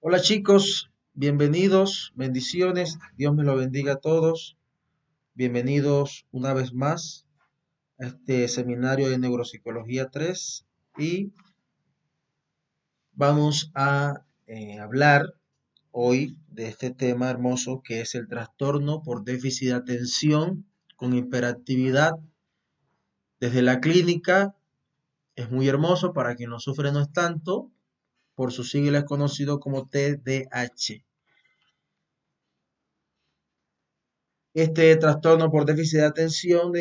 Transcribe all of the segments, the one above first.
Hola chicos, bienvenidos, bendiciones, Dios me lo bendiga a todos. Bienvenidos una vez más a este seminario de Neuropsicología 3 y vamos a hablar hoy de este tema hermoso que es el trastorno por déficit de atención con hiperactividad. Desde la clínica es muy hermoso, para quien no sufre no es tanto, por sus siglas es conocido como TDAH. Este trastorno por déficit de atención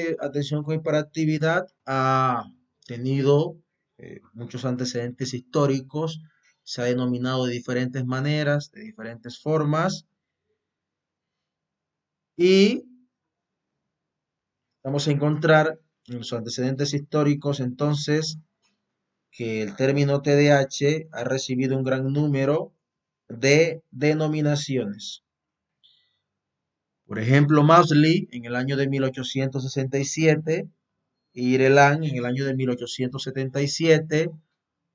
con hiperactividad ha tenido muchos antecedentes históricos, se ha denominado de diferentes maneras, de diferentes formas, y vamos a encontrar en los antecedentes históricos entonces que el término TDAH ha recibido un gran número de denominaciones. Por ejemplo, Moseley en el año de 1867, Ireland en el año de 1877,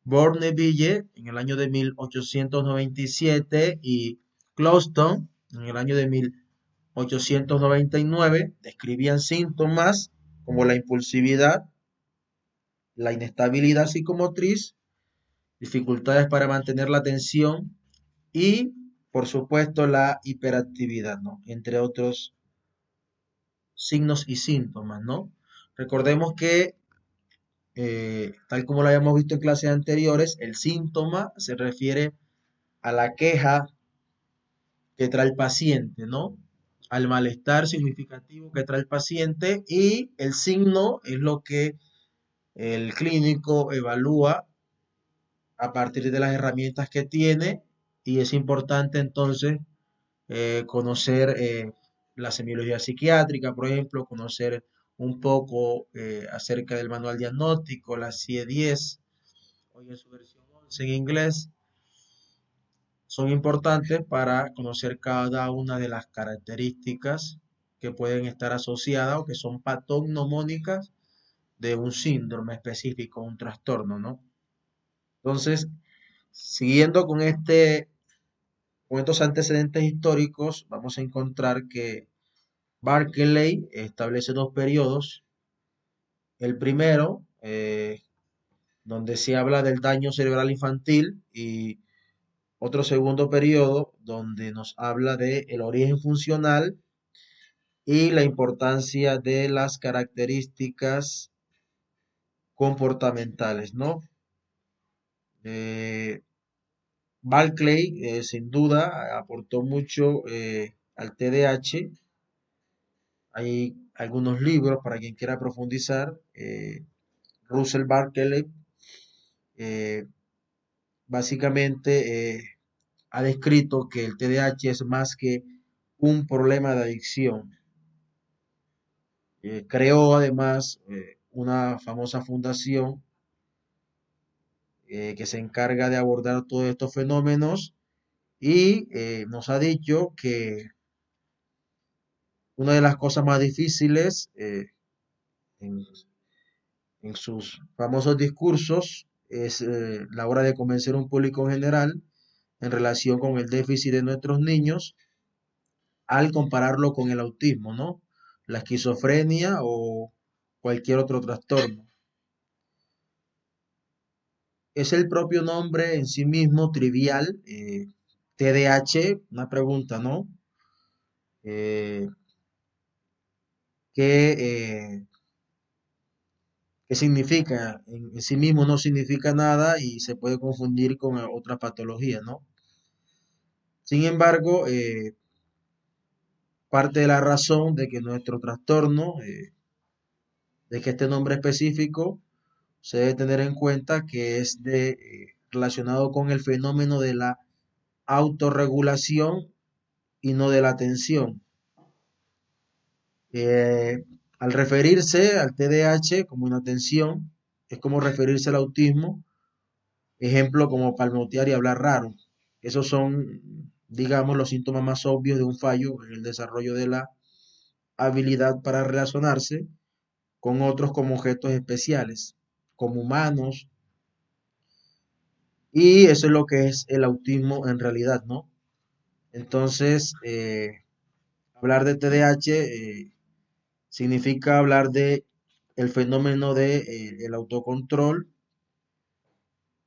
Bourneville en el año de 1897 y Clouston en el año de 1899 describían síntomas como la impulsividad, la inestabilidad psicomotriz, dificultades para mantener la atención y, por supuesto, la hiperactividad, ¿no? Entre otros signos y síntomas, ¿no? Recordemos que tal como lo habíamos visto en clases anteriores, el síntoma se refiere a la queja que trae el paciente, ¿no? Al malestar significativo que trae el paciente, y el signo es lo que el clínico evalúa a partir de las herramientas que tiene, y es importante entonces conocer la semiología psiquiátrica, por ejemplo, conocer un poco acerca del manual diagnóstico, la CIE-10, hoy en su versión 11 en inglés, son importantes para conocer cada una de las características que pueden estar asociadas o que son patognomónicas de un síndrome específico, un trastorno, ¿no? Entonces, siguiendo con estos antecedentes históricos, vamos a encontrar que Barclay establece dos periodos. El primero, donde se habla del daño cerebral infantil, y otro segundo periodo donde nos habla de el origen funcional y la importancia de las características comportamentales, ¿no? Eh, Barclay, sin duda, aportó mucho al TDAH. Hay algunos libros para quien quiera profundizar. Russell Barclay eh, básicamente ha descrito que el TDAH es más que un problema de adicción. Creó además una famosa fundación que se encarga de abordar todos estos fenómenos, y nos ha dicho que una de las cosas más difíciles en, en sus famosos discursos es la hora de convencer a un público en general en relación con el déficit de nuestros niños, al compararlo con el autismo, ¿no? La esquizofrenia o cualquier otro trastorno. Es el propio nombre en sí mismo trivial, TDAH, una pregunta, ¿no? Eh, ¿qué, qué significa? En sí mismo no significa nada y se puede confundir con otras patologías, ¿no? Sin embargo, parte de la razón de que nuestro trastorno, de que este nombre específico, se debe tener en cuenta que es relacionado con el fenómeno de la autorregulación y no de la atención. Eh, Al referirse al TDAH como inatención, es como referirse al autismo, ejemplo como palmotear y hablar raro. Esos son, digamos, los síntomas más obvios de un fallo en el desarrollo de la habilidad para relacionarse con otros como objetos especiales, como humanos, Y eso es lo que es el autismo en realidad, ¿no? Entonces, hablar de TDAH significa hablar de el fenómeno de el autocontrol,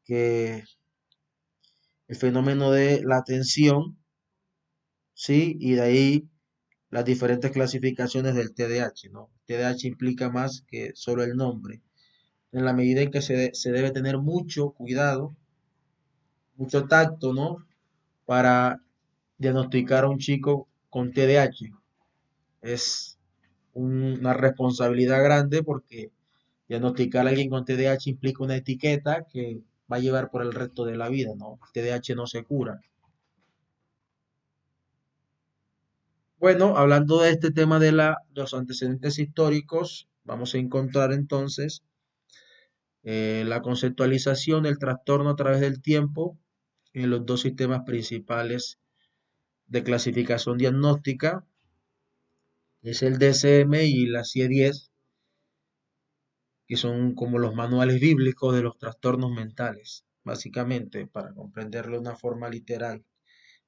que el fenómeno de la atención, ¿sí? Y de ahí las diferentes clasificaciones del TDAH, ¿no? TDAH implica más que solo el nombre, en la medida en que se debe tener mucho cuidado, mucho tacto, ¿no? Para diagnosticar a un chico con TDAH. Es una responsabilidad grande porque diagnosticar a alguien con TDAH implica una etiqueta que va a llevar por el resto de la vida, ¿no? El TDAH no se cura. Bueno, hablando de este tema de los antecedentes históricos, vamos a encontrar entonces la conceptualización del trastorno a través del tiempo en los dos sistemas principales de clasificación diagnóstica, es el DSM y la CIE-10, que son como los manuales bíblicos de los trastornos mentales, básicamente, para comprenderlo de una forma literal.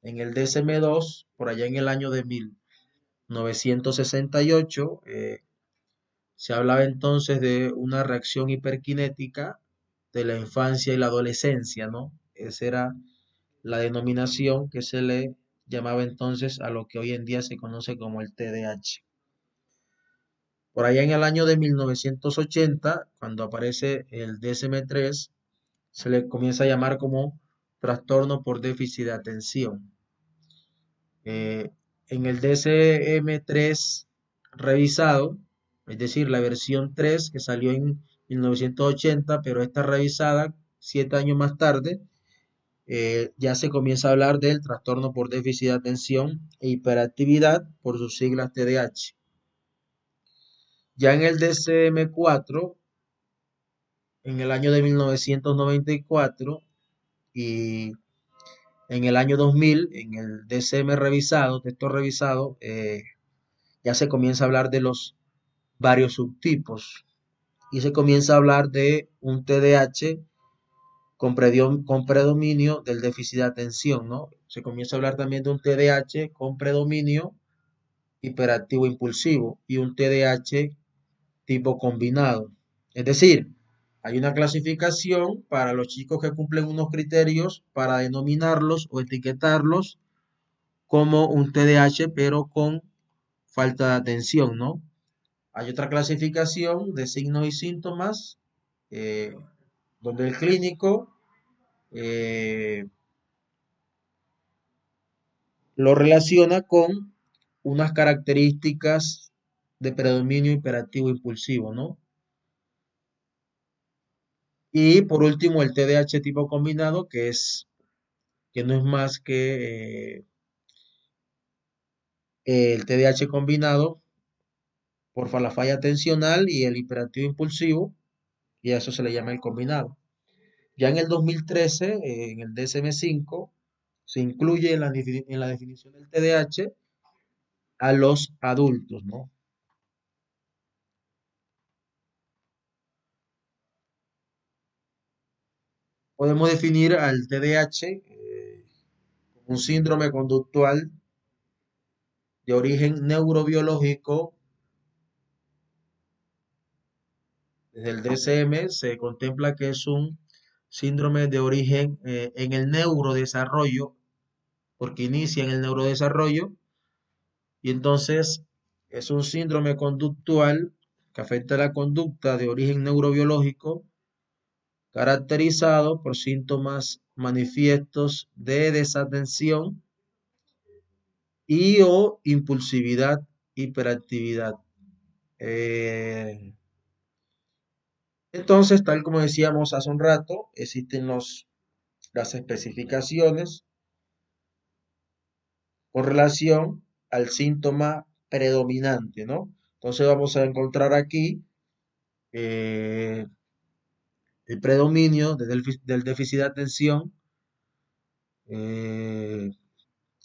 En el DSM-2, por allá en el año de 1968, se hablaba entonces de una reacción hiperkinética de la infancia y la adolescencia, ¿no? Esa era la denominación que se le llamaba entonces a lo que hoy en día se conoce como el TDAH. Por allá en el año de 1980, cuando aparece el DSM-3, se le comienza a llamar como trastorno por déficit de atención. Eh, en el DSM-3 revisado, es decir, la versión 3 que salió en 1980, pero esta revisada 7 años más tarde, ya se comienza a hablar del trastorno por déficit de atención e hiperactividad por sus siglas TDAH. Ya en el DSM-4, en el año de 1994 y en el año 2000, en el DSM revisado, texto revisado, ya se comienza a hablar de los varios subtipos y se comienza a hablar de un TDAH con predominio del déficit de atención, ¿no? Se comienza a hablar también de un TDAH con predominio hiperactivo impulsivo y un TDAH tipo combinado. Es decir, hay una clasificación para los chicos que cumplen unos criterios para denominarlos o etiquetarlos como un TDAH, pero con falta de atención, ¿no? Hay otra clasificación de signos y síntomas, eh, donde el clínico eh, lo relaciona con unas características de predominio hiperactivo impulsivo, ¿no? Y por último, el TDAH tipo combinado, que no es más que el TDAH combinado por la falla atencional y el hiperactivo impulsivo, y a eso se le llama el combinado. Ya en el 2013, en el DSM-5, se incluye en la definición del TDAH a los adultos, ¿no? Podemos definir al TDAH como un síndrome conductual de origen neurobiológico. Desde el DSM se contempla que es un síndrome de origen en el neurodesarrollo, porque inicia en el neurodesarrollo, y entonces es un síndrome conductual que afecta la conducta de origen neurobiológico, caracterizado por síntomas manifiestos de desatención y o impulsividad, hiperactividad. Eh, entonces, tal como decíamos hace un rato, existen las especificaciones con relación al síntoma predominante, ¿no? Entonces vamos a encontrar aquí eh, el predominio del déficit de atención, eh,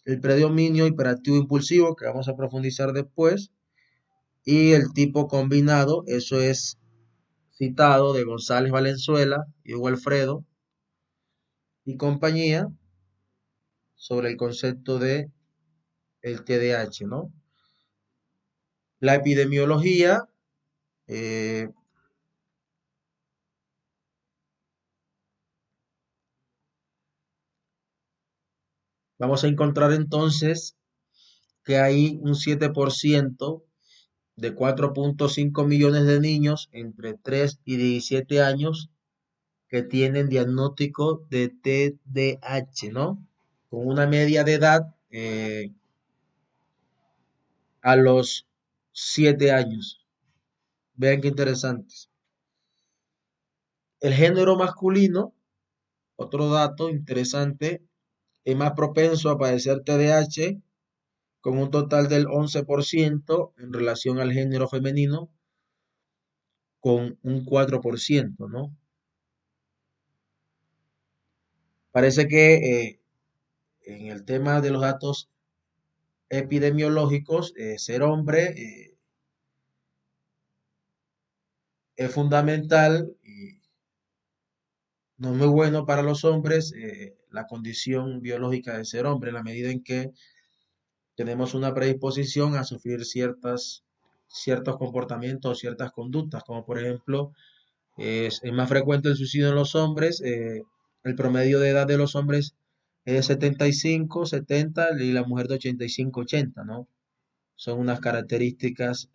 el predominio hiperactivo impulsivo, que vamos a profundizar después, y el tipo combinado, eso es citado de González Valenzuela y Hugo Alfredo, y compañía sobre el concepto de el TDAH, ¿no? La epidemiología, eh, vamos a encontrar entonces que hay un 7% de 4,5 millones de niños entre 3 y 17 años que tienen diagnóstico de TDAH, ¿no? Con una media de edad a los 7 años. Vean qué interesantes. El género masculino, otro dato interesante, es más propenso a padecer TDAH con un total del 11% en relación al género femenino con un 4%, ¿no? Parece que en el tema de los datos epidemiológicos, ser hombre es fundamental y no es muy bueno para los hombres la condición biológica de ser hombre, en la medida en que tenemos una predisposición a sufrir ciertos comportamientos o ciertas conductas, como por ejemplo, es más frecuente el suicidio en los hombres, el promedio de edad de los hombres es 75, 70 y la mujer de 85, 80, ¿no? Son unas características,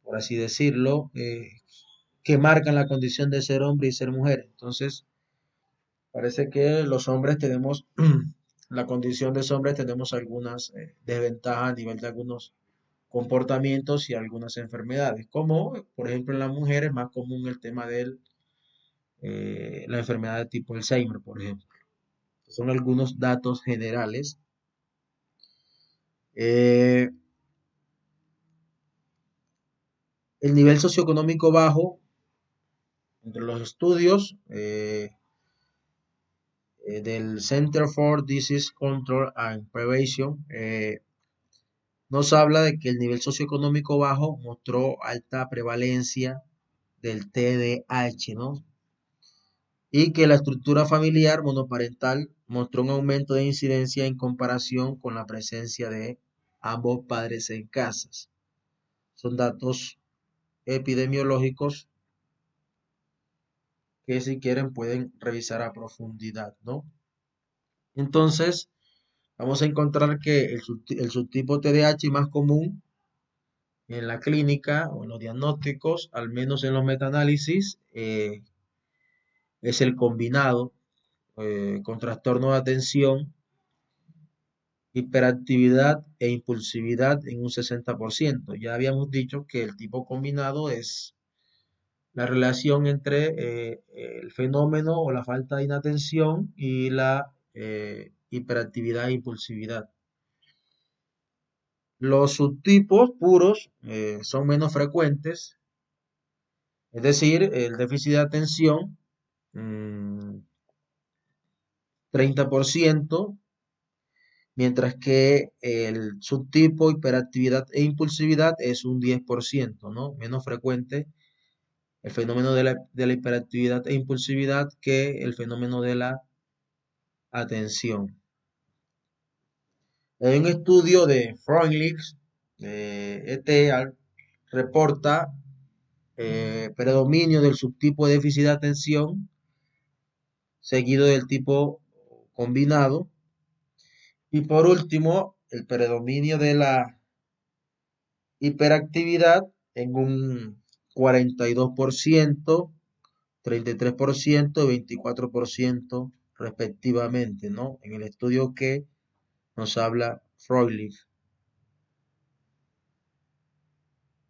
por así decirlo, que marcan la condición de ser hombre y ser mujer. Entonces, parece que los hombres tenemos, la condición de hombres tenemos algunas desventajas a nivel de algunos comportamientos y algunas enfermedades, como por ejemplo en la mujer es más común el tema de la enfermedad de tipo Alzheimer, por ejemplo. Son algunos datos generales. Eh, el nivel socioeconómico bajo, entre los estudios del Center for Disease Control and Prevention, nos habla de que el nivel socioeconómico bajo mostró alta prevalencia del TDAH, ¿no? Y que la estructura familiar monoparental mostró un aumento de incidencia en comparación con la presencia de ambos padres en casas. Son datos epidemiológicos que si quieren pueden revisar a profundidad, ¿no? Entonces, vamos a encontrar que el subtipo TDAH más común en la clínica o en los diagnósticos, al menos en los metaanálisis, es el combinado con trastorno de atención, hiperactividad e impulsividad en un 60%. Ya habíamos dicho que el tipo combinado es la relación entre el fenómeno o la falta de inatención y la hiperactividad e impulsividad. Los subtipos puros son menos frecuentes, es decir, el déficit de atención, 30%, mientras que el subtipo hiperactividad e impulsividad es un 10%, ¿no? Menos frecuente el fenómeno de la hiperactividad e impulsividad que el fenómeno de la atención. Hay un estudio de Freundlich, et al. Reporta predominio del subtipo de déficit de atención, seguido del tipo combinado, y por último, el predominio de la hiperactividad en un 42%, 33%, 24% respectivamente, ¿no? En el estudio que nos habla Freundlich.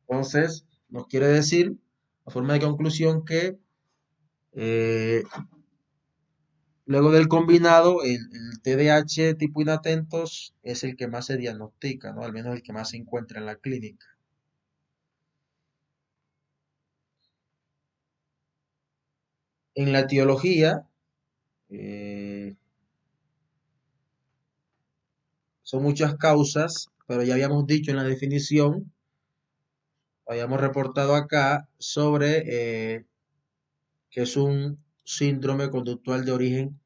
Entonces, nos quiere decir, a forma de conclusión, que eh, luego del combinado, el TDAH tipo inatentos es el que más se diagnostica, ¿no? Al menos el que más se encuentra en la clínica. En la etiología, eh, son muchas causas, pero ya habíamos dicho en la definición, habíamos reportado acá sobre que es un síndrome conductual de origen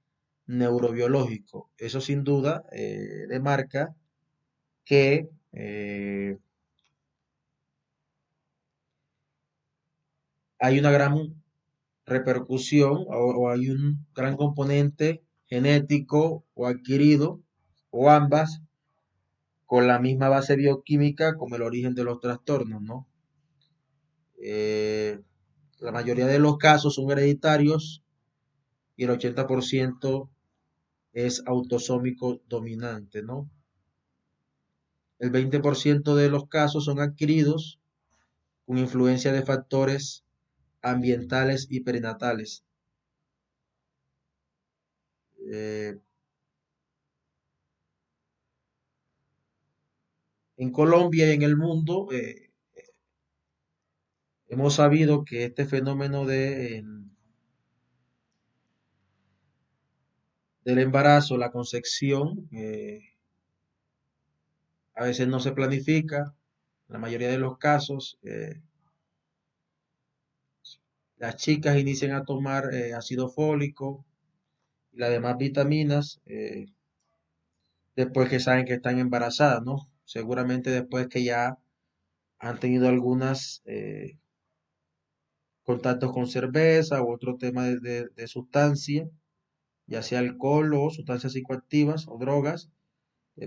neurobiológico. Eso sin duda demarca que hay una gran repercusión o hay un gran componente genético o adquirido o ambas con la misma base bioquímica como el origen de los trastornos, ¿no? Eh, la mayoría de los casos son hereditarios y el 80% es autosómico dominante, ¿no? El 20% de los casos son adquiridos con influencia de factores ambientales y perinatales. Eh, en Colombia y en el mundo hemos sabido que este fenómeno del embarazo, la concepción, a veces no se planifica. En la mayoría de los casos, las chicas inician a tomar ácido fólico y las demás vitaminas después que saben que están embarazadas, ¿no? Seguramente después que ya han tenido algunas contactos con cerveza u otro tema de sustancia, ya sea alcohol o sustancias psicoactivas o drogas,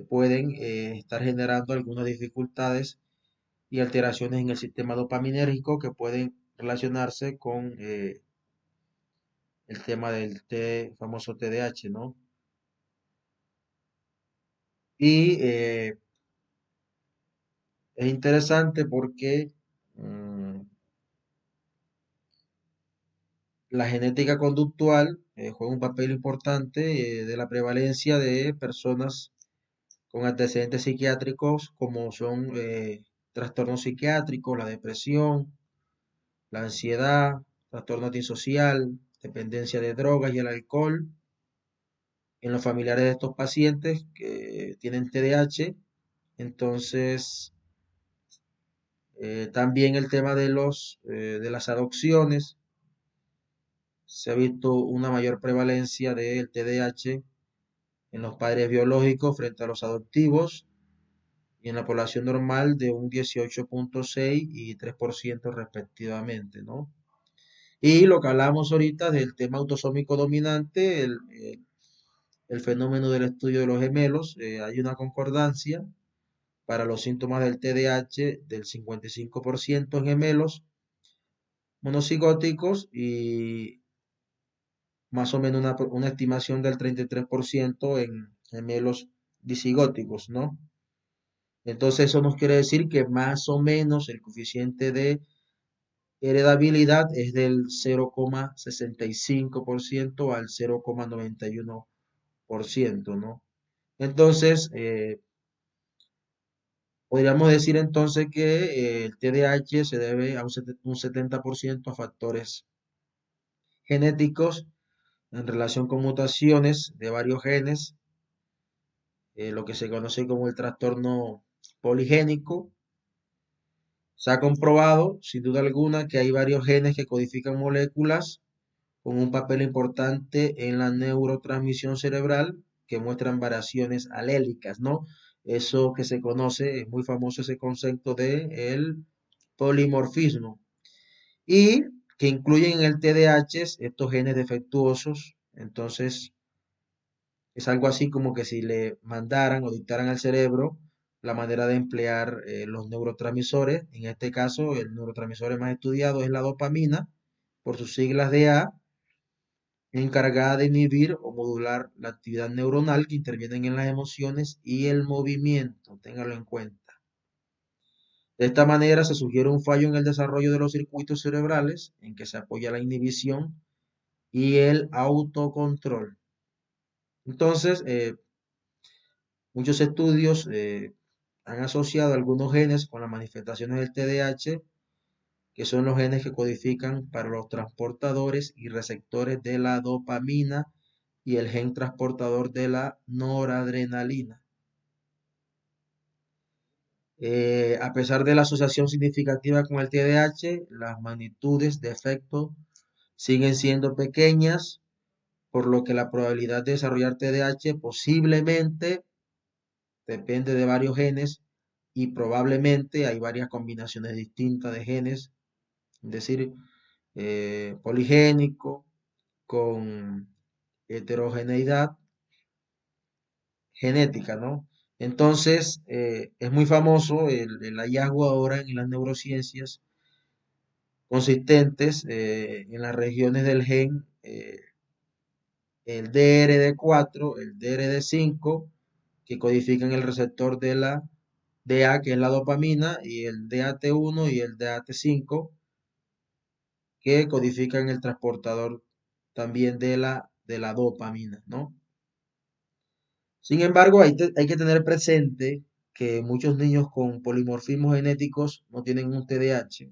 pueden estar generando algunas dificultades y alteraciones en el sistema dopaminérgico que pueden relacionarse con el tema del famoso TDAH, ¿no? Y es interesante porque la genética conductual juega un papel importante de la prevalencia de personas con antecedentes psiquiátricos como son trastornos psiquiátricos, la depresión, la ansiedad, trastorno antisocial, dependencia de drogas y el alcohol. En los familiares de estos pacientes que tienen TDAH, entonces también el tema de las adopciones, se ha visto una mayor prevalencia del TDAH en los padres biológicos frente a los adoptivos y en la población normal de un 18.6 y 3% respectivamente, ¿no? Y lo que hablamos ahorita del tema autosómico dominante, el fenómeno del estudio de los gemelos, hay una concordancia para los síntomas del TDAH del 55% en gemelos monocigóticos y más o menos una estimación del 33% en gemelos disigóticos, ¿no? Entonces eso nos quiere decir que más o menos el coeficiente de heredabilidad es del 0,65% al 0,91%, ¿no? Entonces, podríamos decir entonces que el TDAH se debe a un 70% a factores genéticos en relación con mutaciones de varios genes, lo que se conoce como el trastorno poligénico. Se ha comprobado, sin duda alguna, que hay varios genes que codifican moléculas con un papel importante en la neurotransmisión cerebral que muestran variaciones alélicas, ¿no? Eso que se conoce, es muy famoso ese concepto de el polimorfismo y que incluyen en el TDAH estos genes defectuosos. Entonces, es algo así como que si le mandaran o dictaran al cerebro la manera de emplear los neurotransmisores. En este caso, el neurotransmisor más estudiado es la dopamina, por sus siglas de A, encargada de inhibir o modular la actividad neuronal que intervienen en las emociones y el movimiento. Téngalo en cuenta. De esta manera se sugiere un fallo en el desarrollo de los circuitos cerebrales en que se apoya la inhibición y el autocontrol. Entonces, muchos estudios han asociado algunos genes con las manifestaciones del TDAH, que son los genes que codifican para los transportadores y receptores de la dopamina y el gen transportador de la noradrenalina. A pesar de la asociación significativa con el TDAH, las magnitudes de efecto siguen siendo pequeñas, por lo que la probabilidad de desarrollar TDAH posiblemente depende de varios genes y probablemente hay varias combinaciones distintas de genes, es decir, poligénico con heterogeneidad genética, ¿no? Entonces, es muy famoso el hallazgo ahora en las neurociencias consistentes en las regiones del gen, el DRD4, el DRD5, que codifican el receptor de la DA, que es la dopamina, y el DAT1 y el DAT5, que codifican el transportador también de la dopamina, ¿no? Sin embargo, hay que tener presente que muchos niños con polimorfismos genéticos no tienen un TDAH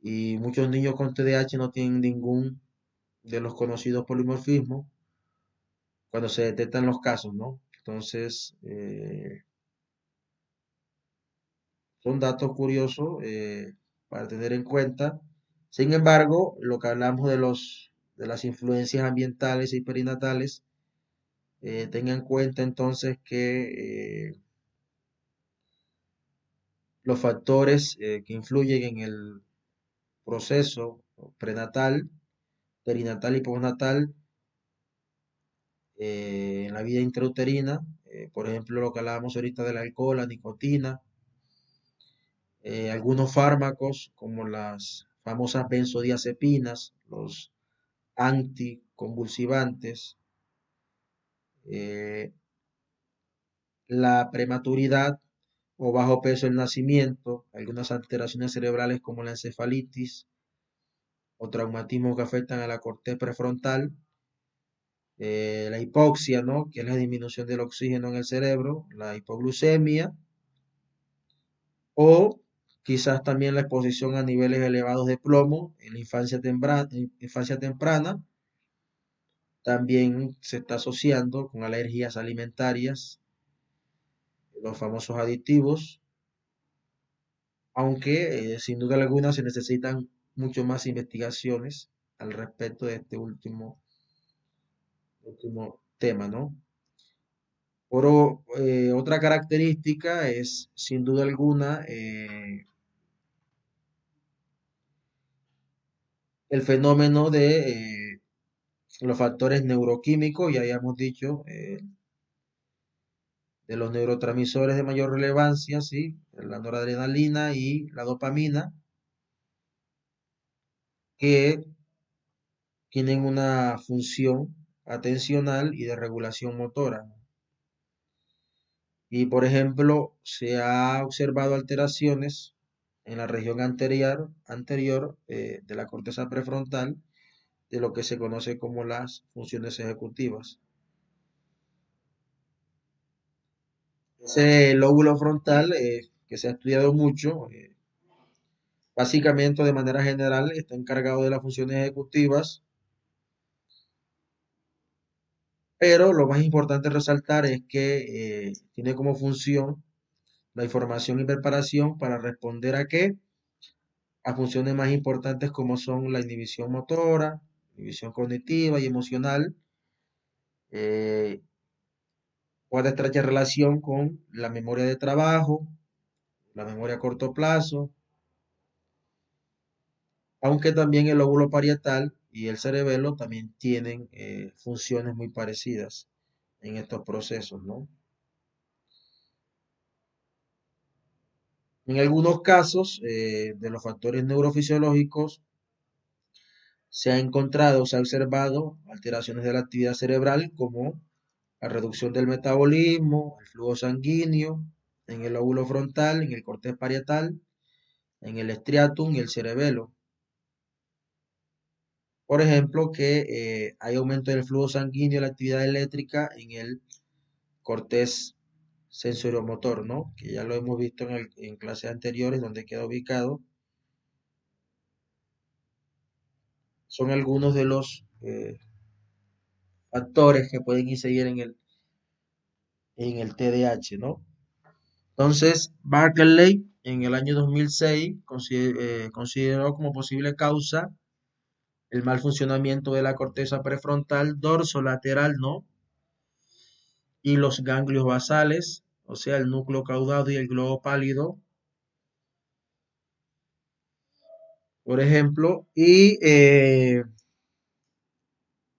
y muchos niños con TDAH no tienen ningún de los conocidos polimorfismos cuando se detectan los casos, ¿no? Entonces, son datos curiosos para tener en cuenta. Sin embargo, lo que hablamos de las influencias ambientales y perinatales, tenga en cuenta entonces que los factores que influyen en el proceso prenatal, perinatal y postnatal en la vida intrauterina, por ejemplo, lo que hablábamos ahorita del alcohol, la nicotina, algunos fármacos como las famosas benzodiazepinas, los anticonvulsivantes, eh, la prematuridad o bajo peso del nacimiento, algunas alteraciones cerebrales como la encefalitis o traumatismo que afectan a la corteza prefrontal, la hipoxia, ¿no? Que es la disminución del oxígeno en el cerebro, la hipoglucemia, o quizás también la exposición a niveles elevados de plomo en la infancia temprana, también se está asociando con alergias alimentarias, los famosos aditivos, aunque sin duda alguna se necesitan mucho más investigaciones al respecto de este último tema, ¿no? Otra característica es, sin duda alguna, el fenómeno de los factores neuroquímicos, ya habíamos dicho, de los neurotransmisores de mayor relevancia, ¿sí? La noradrenalina y la dopamina, que tienen una función atencional y de regulación motora. Y por ejemplo, se ha observado alteraciones en la región anterior de la corteza prefrontal de lo que se conoce como las funciones ejecutivas. Ese lóbulo frontal que se ha estudiado mucho, básicamente de manera general está encargado de las funciones ejecutivas, pero lo más importante resaltar es que tiene como función la información y preparación para responder a qué, a funciones más importantes como son la inhibición motora, inhibición cognitiva y emocional, eh, guarda estrecha relación con la memoria de trabajo, la memoria a corto plazo, aunque también el lóbulo parietal y el cerebelo también tienen funciones muy parecidas en estos procesos, ¿no? En algunos casos de los factores neurofisiológicos se ha observado alteraciones de la actividad cerebral como la reducción del metabolismo, el flujo sanguíneo en el lóbulo frontal, en el corte parietal, en el striatum y el cerebelo. Por ejemplo, que hay aumento del flujo sanguíneo y la actividad eléctrica en el cortés sensoriomotor, ¿no? Que ya lo hemos visto en clases anteriores donde queda ubicado. Son algunos de los factores que pueden incidir en el TDAH, ¿no? Entonces, Barkley en el año 2006 consideró como posible causa el mal funcionamiento de la corteza prefrontal, dorsolateral, ¿no? Y los ganglios basales, o sea, el núcleo caudado y el globo pálido, por ejemplo, y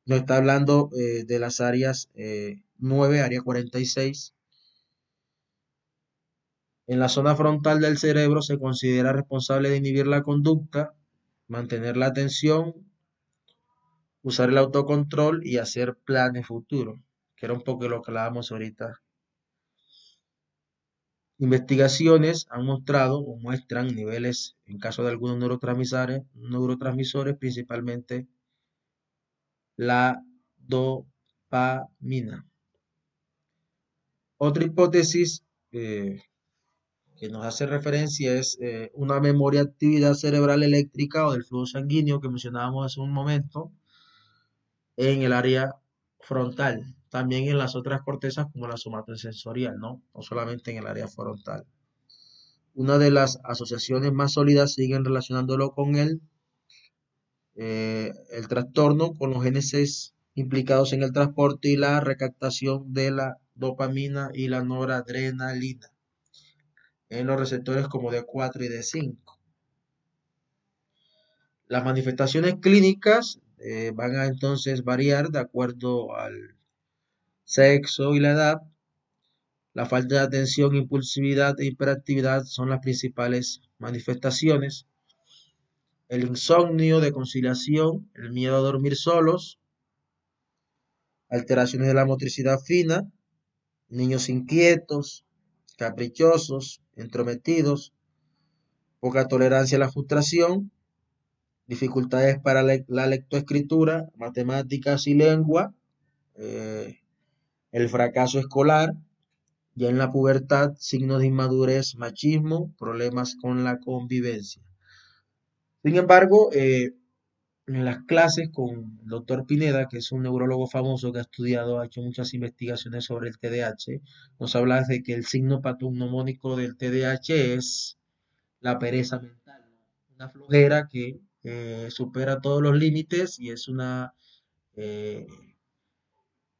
nos está hablando de las áreas 9, área 46. En la zona frontal del cerebro se considera responsable de inhibir la conducta, mantener la atención, usar el autocontrol y hacer planes futuros, que era un poco lo que hablábamos ahorita. Investigaciones han mostrado o muestran niveles, en caso de algunos neurotransmisores, principalmente la dopamina. Otra hipótesis que nos hace referencia es una memoria actividad cerebral eléctrica o del flujo sanguíneo que mencionábamos hace un momento en el área frontal, también en las otras cortezas como la somatosensorial, ¿no? No solamente en el área frontal. Una de las asociaciones más sólidas siguen relacionándolo con el trastorno, con los genes implicados en el transporte y la recaptación de la dopamina y la noradrenalina en los receptores como D4 y D5. Las manifestaciones clínicas van a entonces variar de acuerdo al sexo y la edad. La falta de atención, impulsividad e hiperactividad son las principales manifestaciones. El insomnio de conciliación, el miedo a dormir solos, alteraciones de la motricidad fina, niños inquietos, caprichosos, entrometidos, poca tolerancia a la frustración, dificultades para la lectoescritura, matemáticas y lengua, eh, el fracaso escolar, ya en la pubertad, signos de inmadurez, machismo, problemas con la convivencia. Sin embargo, en las clases con el doctor Pineda, que es un neurólogo famoso que ha estudiado, ha hecho muchas investigaciones sobre el TDAH, nos habla de que el signo patognomónico del TDAH es la pereza mental, ¿no? Una flojera que supera todos los límites y es una eh,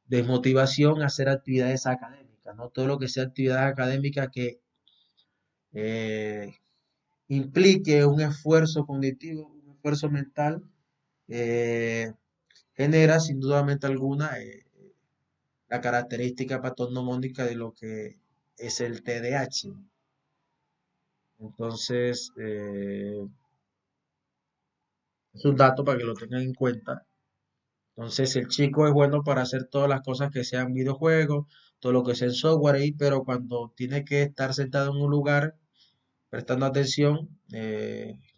desmotivación a hacer actividades académicas, ¿no? Todo lo que sea actividad académica que eh, implique un esfuerzo cognitivo, un esfuerzo mental, eh, genera sin dudamente alguna la característica patognomónica de lo que es el TDAH. Entonces, es un dato para que lo tengan en cuenta. Entonces, el chico es bueno para hacer todas las cosas que sean videojuegos, todo lo que sea en software ahí, pero cuando tiene que estar sentado en un lugar prestando atención,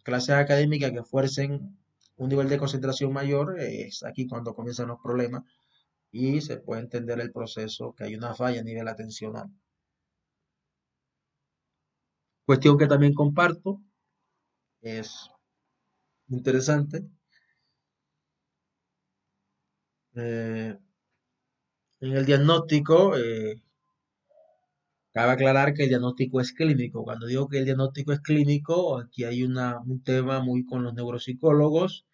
clases académicas que fuercen un nivel de concentración mayor, es aquí cuando comienzan los problemas y se puede entender el proceso que hay una falla a nivel atencional. Cuestión que también comparto, es interesante. eh, en el diagnóstico, cabe aclarar que el diagnóstico es clínico. Cuando digo que el diagnóstico es clínico, aquí hay un tema muy con los neuropsicólogos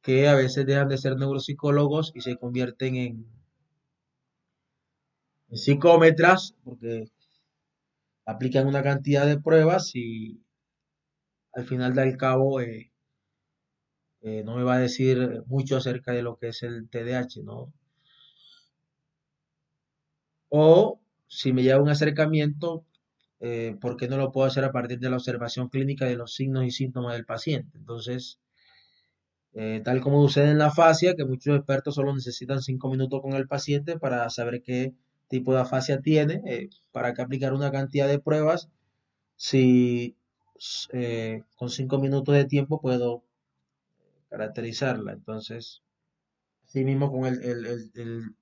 que a veces dejan de ser neuropsicólogos y se convierten en psicómetras porque aplican una cantidad de pruebas y al final del cabo no me va a decir mucho acerca de lo que es el TDAH, ¿no? O si me lleva un acercamiento, ¿por qué no lo puedo hacer a partir de la observación clínica de los signos y síntomas del paciente? Entonces, tal como sucede en la fascia, que muchos expertos solo necesitan 5 minutos con el paciente para saber qué tipo de afasia tiene, para que aplicar una cantidad de pruebas, si con 5 minutos de tiempo puedo caracterizarla. Entonces, así mismo con el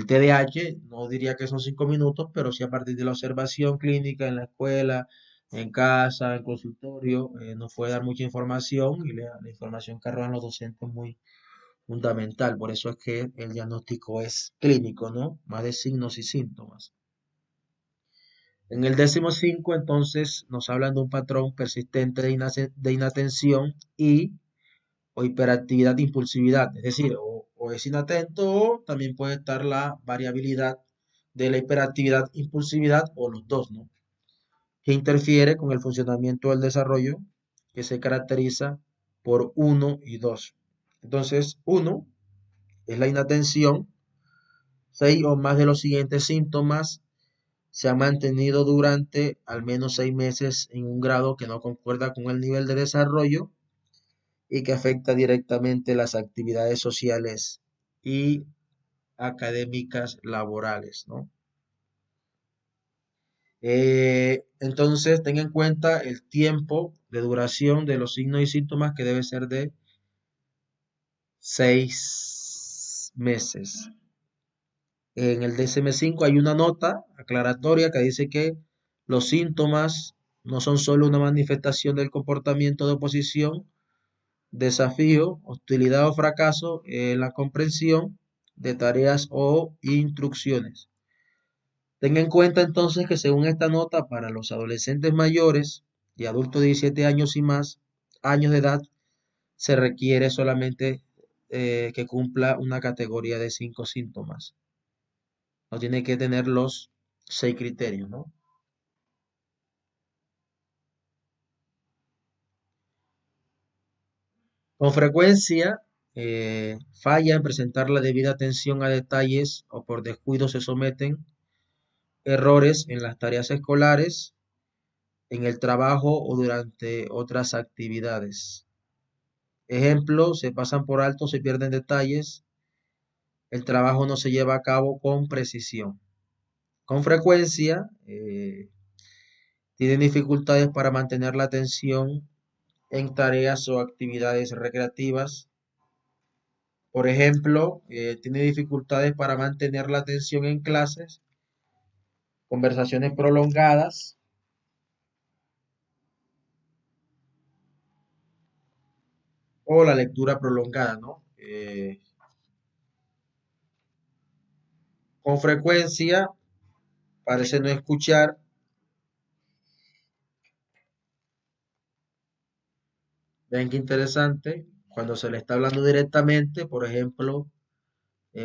TDAH, no diría que son 5 minutos, pero sí a partir de la observación clínica en la escuela, en casa, en consultorio, nos puede dar mucha información y la información que arrojan los docentes es muy fundamental. Por eso es que el diagnóstico es clínico, ¿no? Más de signos y síntomas. En el 15, entonces, nos hablan de un patrón persistente de inatención y o hiperactividad de impulsividad, es decir, o es inatento o también puede estar la variabilidad de la hiperactividad, impulsividad o los dos, ¿no? Que interfiere con el funcionamiento del desarrollo que se caracteriza por uno y 2. Entonces, uno es la inatención, 6 o más de los siguientes síntomas se han mantenido durante al menos 6 meses en un grado que no concuerda con el nivel de desarrollo y que afecta directamente las actividades sociales y académicas laborales, ¿no? Entonces, tenga en cuenta el tiempo de duración de los signos y síntomas que debe ser de 6 meses. En el DSM-5 hay una nota aclaratoria que dice que los síntomas no son solo una manifestación del comportamiento de oposición, desafío, hostilidad o fracaso en la comprensión de tareas o instrucciones. Tenga en cuenta entonces que según esta nota, para los adolescentes mayores y adultos de 17 años y más años de edad, se requiere solamente que cumpla una categoría de 5 síntomas. No tiene que tener los 6 criterios, ¿no? Con frecuencia falla en presentar la debida atención a detalles o por descuido se someten errores en las tareas escolares, en el trabajo o durante otras actividades. Ejemplo, se pasan por alto, se pierden detalles, el trabajo no se lleva a cabo con precisión. Con frecuencia tienen dificultades para mantener la atención en tareas o actividades recreativas. Por ejemplo, tiene dificultades para mantener la atención en clases, conversaciones prolongadas o la lectura prolongada, ¿no? Con frecuencia parece no escuchar. Vean qué interesante, cuando se le está hablando directamente, por ejemplo,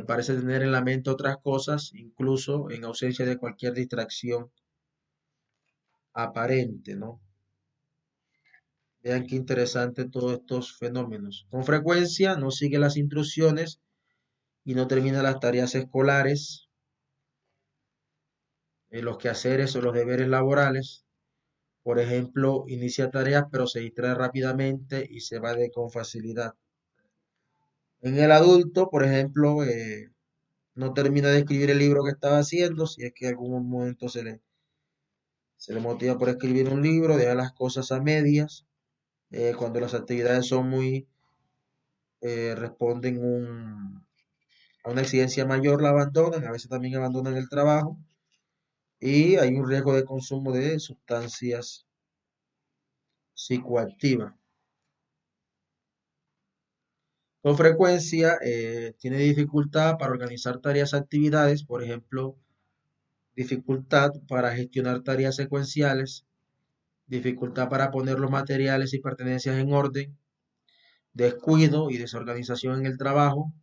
parece tener en la mente otras cosas, incluso en ausencia de cualquier distracción aparente, ¿no? Vean qué interesante todos estos fenómenos. Con frecuencia no sigue las instrucciones y no termina las tareas escolares, los quehaceres o los deberes laborales. Por ejemplo, inicia tareas pero se distrae rápidamente y se evade con facilidad. En el adulto, por ejemplo, no termina de escribir el libro que estaba haciendo, si es que en algún momento se le motiva por escribir un libro, deja las cosas a medias, cuando las actividades son muy, responden a una exigencia mayor, la abandonan, a veces también abandonan el trabajo y hay un riesgo de consumo de sustancias psicoactivas. Con frecuencia tiene dificultad para organizar tareas, actividades, por ejemplo, dificultad para gestionar tareas secuenciales, dificultad para poner los materiales y pertenencias en orden, descuido y desorganización en el trabajo,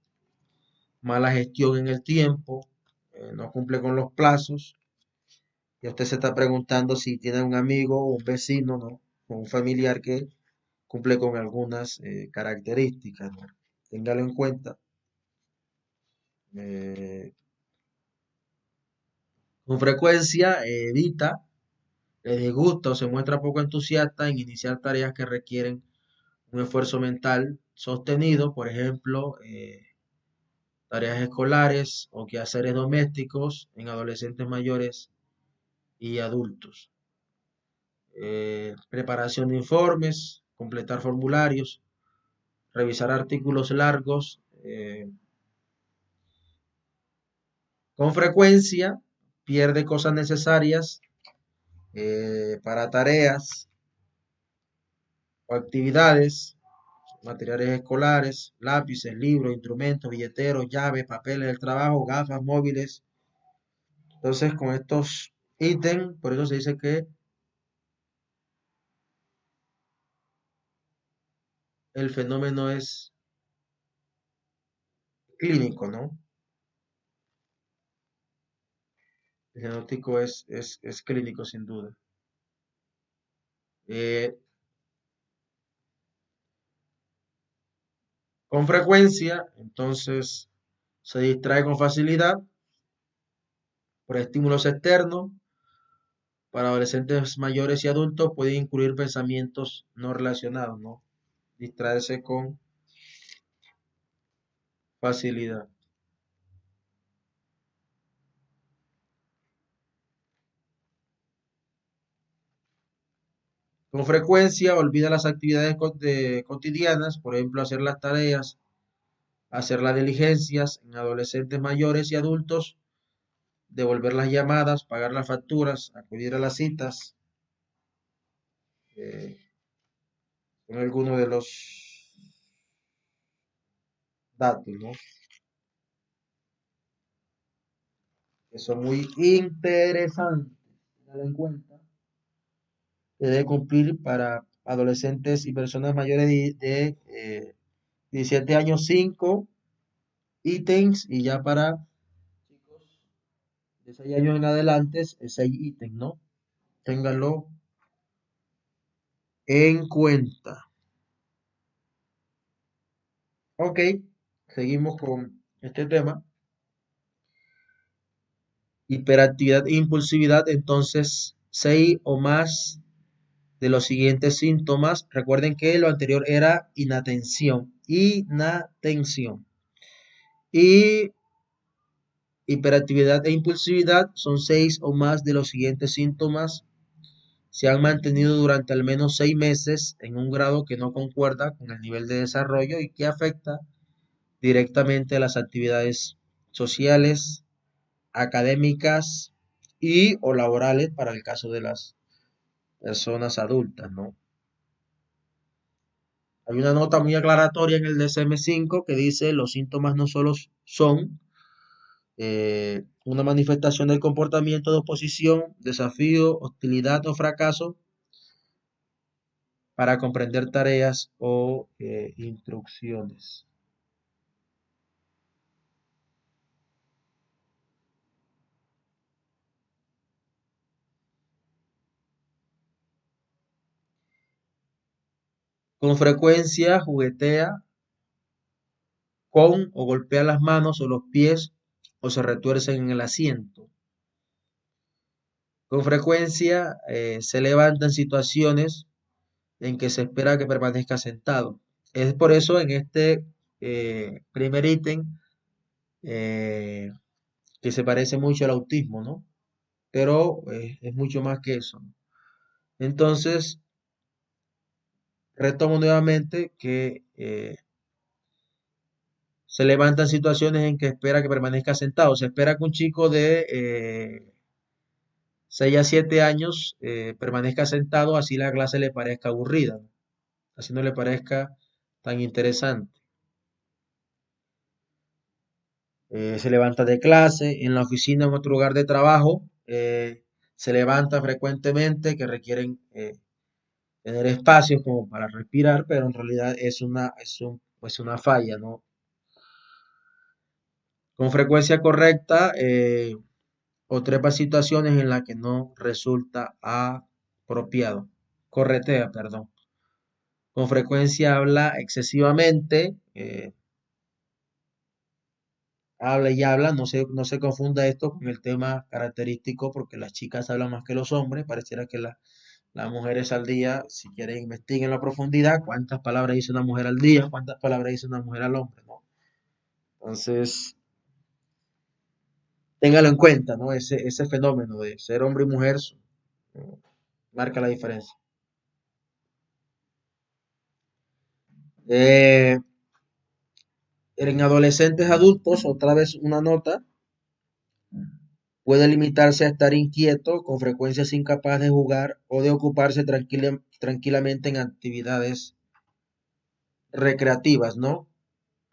mala gestión en el tiempo, no cumple con los plazos. Y usted se está preguntando si tiene un amigo o un vecino, ¿no? O un familiar que cumple con algunas características, ¿no? Téngalo en cuenta. Eh, con frecuencia evita, le disgusta o se muestra poco entusiasta en iniciar tareas que requieren un esfuerzo mental sostenido, por ejemplo, tareas escolares o quehaceres domésticos en adolescentes mayores y adultos. Preparación de informes, completar formularios, revisar artículos largos. Con frecuencia pierde cosas necesarias para tareas o actividades, materiales escolares, lápices, libros, instrumentos, billeteros, llaves, papeles del trabajo, gafas, móviles. Entonces, con estos ítems, por eso se dice que el fenómeno es clínico, ¿no? El diagnóstico es clínico sin duda. Eh, con frecuencia, entonces, se distrae con facilidad por estímulos externos. Para adolescentes mayores y adultos puede incluir pensamientos no relacionados, ¿no? Distraerse con facilidad. Con frecuencia olvida las actividades cotidianas, por ejemplo, hacer las tareas, hacer las diligencias en adolescentes mayores y adultos, devolver las llamadas, pagar las facturas, acudir a las citas, eh, son algunos de los datos, ¿no? Que son muy interesantes. Tener en cuenta que debe cumplir para adolescentes y personas mayores de 17 años 5 ítems y ya para chicos de 6 años en adelante es 6 ítems, ¿no? Ténganlo en cuenta. Ok, seguimos con este tema. Hiperactividad e impulsividad, entonces 6 o más de los siguientes síntomas. Recuerden que lo anterior era inatención. Inatención. Y hiperactividad e impulsividad son 6 o más de los siguientes síntomas. Se han mantenido durante al menos 6 meses en un grado que no concuerda con el nivel de desarrollo y que afecta directamente a las actividades sociales, académicas y o laborales para el caso de las personas adultas, ¿no? Hay una nota muy aclaratoria en el DSM-5 que dice los síntomas no solo son una manifestación del comportamiento de oposición, desafío, hostilidad o fracaso para comprender tareas o instrucciones. Con frecuencia juguetea con o golpea las manos o los pies o se retuercen en el asiento. Con frecuencia se levanta en situaciones en que se espera que permanezca sentado. Es por eso en este primer ítem eh, que se parece mucho al autismo, ¿no? Pero es mucho más que eso. Entonces, retomo nuevamente que se levanta en situaciones en que espera que permanezca sentado. Se espera que un chico de 6 a 7 años permanezca sentado, así la clase le parezca aburrida, ¿no? Así no le parezca tan interesante. Se levanta de clase, en la oficina, en otro lugar de trabajo, se levanta frecuentemente, que requieren tener espacios como para respirar, pero en realidad es una falla, ¿no? Con frecuencia correcta, o trepa situaciones en las que no resulta apropiado. Corretea, perdón. Con frecuencia habla excesivamente, habla y habla, no se confunda esto con el tema característico porque las chicas hablan más que los hombres, pareciera que las mujeres al día, si quieren investiguen la profundidad, cuántas palabras dice una mujer al día, cuántas palabras dice una mujer al hombre, ¿no? Entonces, téngalo en cuenta, ¿no? Ese fenómeno de ser hombre y mujer marca la diferencia. Eh, en adolescentes adultos, otra vez una nota, puede limitarse a estar inquieto, con frecuencias incapaz de jugar o de ocuparse tranquilamente en actividades recreativas, ¿no?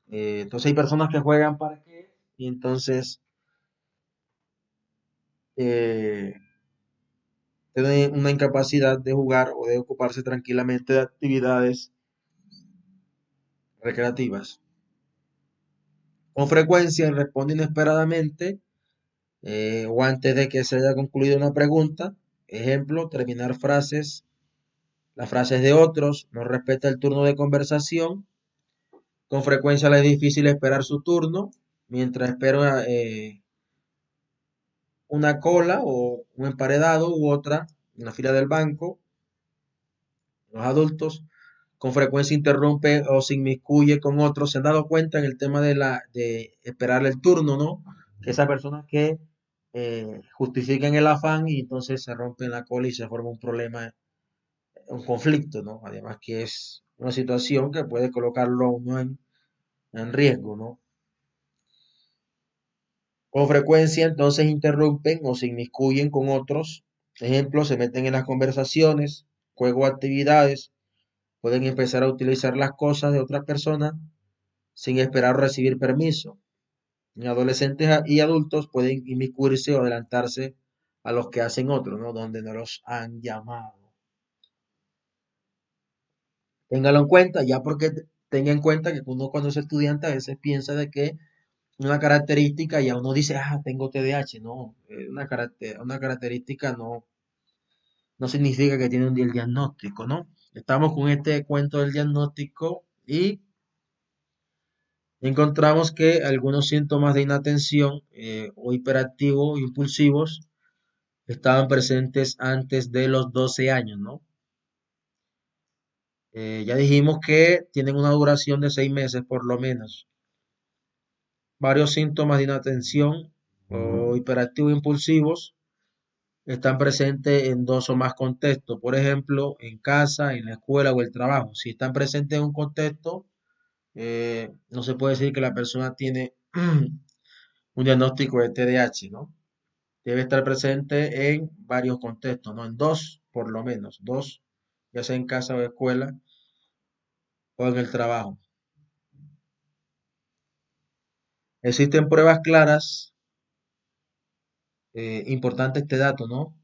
Entonces hay personas que juegan parque y entonces eh, tienen una incapacidad de jugar o de ocuparse tranquilamente de actividades recreativas. Con frecuencia responde inesperadamente o antes de que se haya concluido una pregunta. Ejemplo, terminar las frases de otros, no respeta el turno de conversación. Con frecuencia le es difícil esperar su turno, mientras espera una cola o un emparedado u otra en la fila del banco. Los adultos con frecuencia interrumpe o se inmiscuye con otros. Se han dado cuenta en el tema de esperar el turno, ¿no? Que esa persona que justifican el afán y entonces se rompe la cola y se forma un problema, un conflicto, ¿no? Además que es una situación que puede colocarlo a uno en riesgo, ¿no? Con frecuencia entonces interrumpen o se inmiscuyen con otros. Ejemplo, se meten en las conversaciones, juego actividades, pueden empezar a utilizar las cosas de otras personas sin esperar recibir permiso. En adolescentes y adultos pueden inmiscuirse o adelantarse a los que hacen otros, ¿no? Donde no los han llamado. Téngalo en cuenta, ya porque tenga en cuenta que uno cuando es estudiante a veces piensa de que una característica ya uno dice, ah, tengo TDAH, no, una característica no significa que tiene el diagnóstico, ¿no? Estamos con este cuento del diagnóstico y encontramos que algunos síntomas de inatención o hiperactivos impulsivos estaban presentes antes de los 12 años, ¿no? Ya dijimos que tienen una duración de 6 meses por lo menos. Varios síntomas de inatención o hiperactivos impulsivos están presentes en dos o más contextos, por ejemplo, en casa, en la escuela o el trabajo. Si están presentes en un contexto, no se puede decir que la persona tiene un diagnóstico de TDAH, ¿no? Debe estar presente en varios contextos, ¿no? En dos, por lo menos, dos, ya sea en casa o escuela o en el trabajo. Existen pruebas claras, importante este dato, ¿no?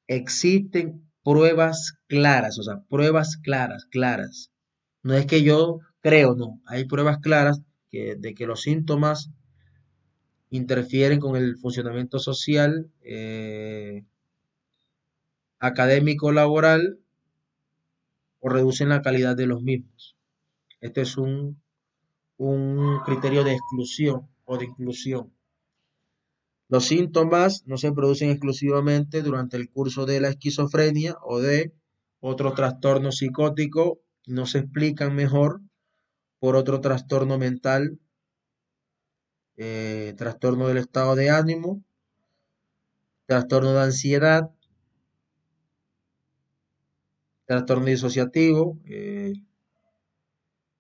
Existen pruebas claras, o sea, pruebas claras, claras. No es que yo creo, no, hay pruebas claras de que los síntomas interfieren con el funcionamiento social, académico, laboral o reducen la calidad de los mismos. Este es un criterio de exclusión o de inclusión. Los síntomas no se producen exclusivamente durante el curso de la esquizofrenia o de otro trastorno psicótico, no se explican mejor por otro trastorno mental, trastorno del estado de ánimo, trastorno de ansiedad, trastorno disociativo,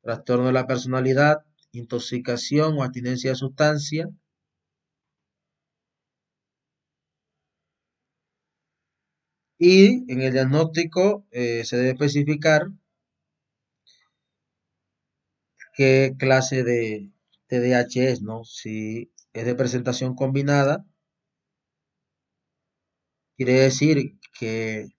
trastorno de la personalidad, intoxicación o abstinencia de sustancia. Y en el diagnóstico se debe especificar qué clase de TDAH es, ¿no? Si es de presentación combinada, quiere decir que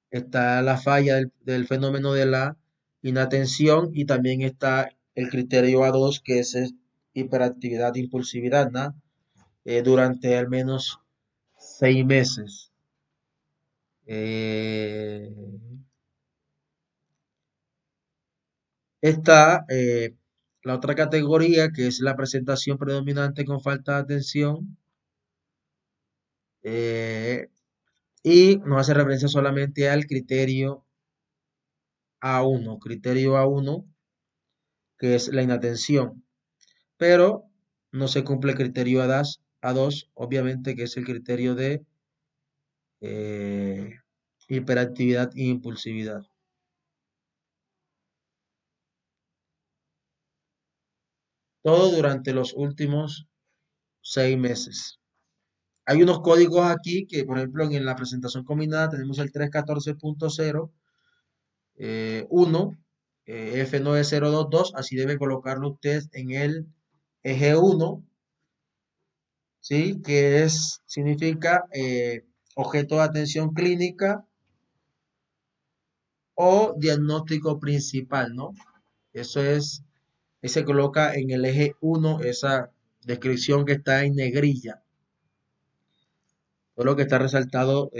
está la falla del fenómeno de la inatención y también está el criterio A2, que es hiperactividad e impulsividad, ¿no? Durante al menos 6 meses. Eh, Está la otra categoría, que es la presentación predominante con falta de atención, eh, y nos hace referencia solamente al criterio A1, que es la inatención, pero no se cumple el criterio A2, obviamente, que es el criterio de eh, hiperactividad e impulsividad. Todo durante los últimos 6 meses. Hay unos códigos aquí que, por ejemplo, en la presentación combinada tenemos el 314.0, 1, F9022, así debe colocarlo usted en el eje 1, ¿sí? Que significa objeto de atención clínica o diagnóstico principal, ¿no? Eso es, y se coloca en el eje 1 esa descripción que está en negrilla, todo lo que está resaltado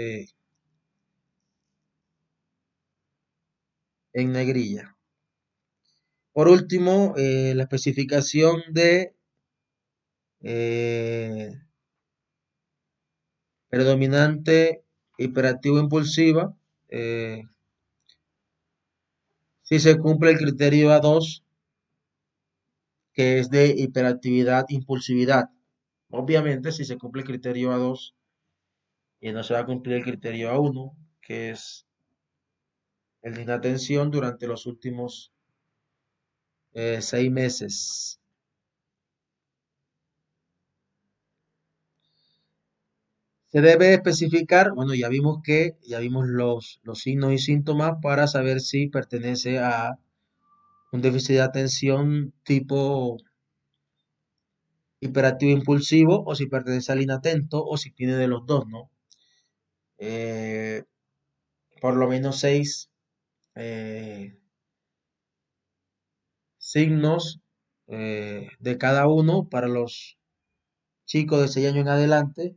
en negrilla. Por último, la especificación de eh, predominante hiperactivo impulsiva. eh, si se cumple el criterio A2, que es de hiperactividad impulsividad. Obviamente, si se cumple el criterio A2, no se va a cumplir el criterio A1, que es el de inatención durante los últimos 6 meses. Se debe especificar, bueno, ya vimos los signos y síntomas para saber si pertenece a un déficit de atención tipo hiperactivo impulsivo o si pertenece al inatento o si tiene de los dos, ¿no? Eh, por lo menos 6 eh, signos de cada uno para los chicos de 6 años en adelante,